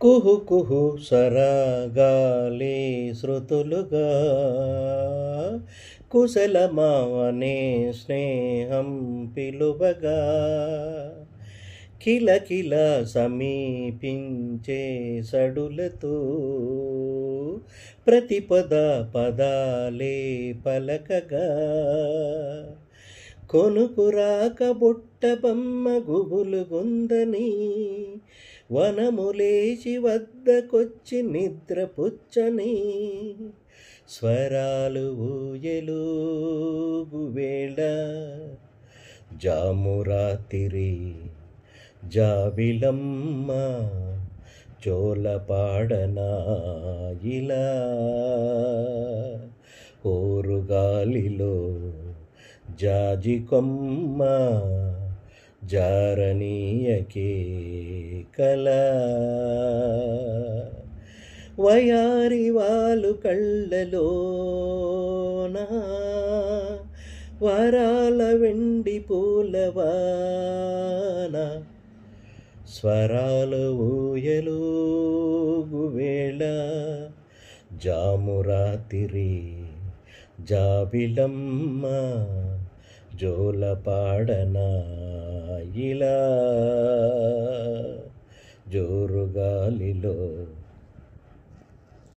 కుహు కుహు సరాగాలే శృతులుగా కుశలమావనే స్నేహం పిలువగా కిలకిల సమీపించే సడులతో ప్రతిపద పదాలే పలకగా కొనుకురాక బుట్ట బొమ్మ గుబులు గుందని వనములేచి వద్దకొచ్చి నిద్రపుచ్చని స్వరాలు ఊయలూగు వేళ జామురాతిరి జాబిలమ్మ జోలపాడనా ఇలా ఓరుగాలిలో జాజి కొమ్మ జారనీయకే కల వయారి వాలు కళ్ళలోన వరాల వెండి పూలవాన స్వరాలు ఊయలూగు వేళ జామురాతిరి జాబిలమ్మ జోలపాడనా ఇలా జోరుగాలిలో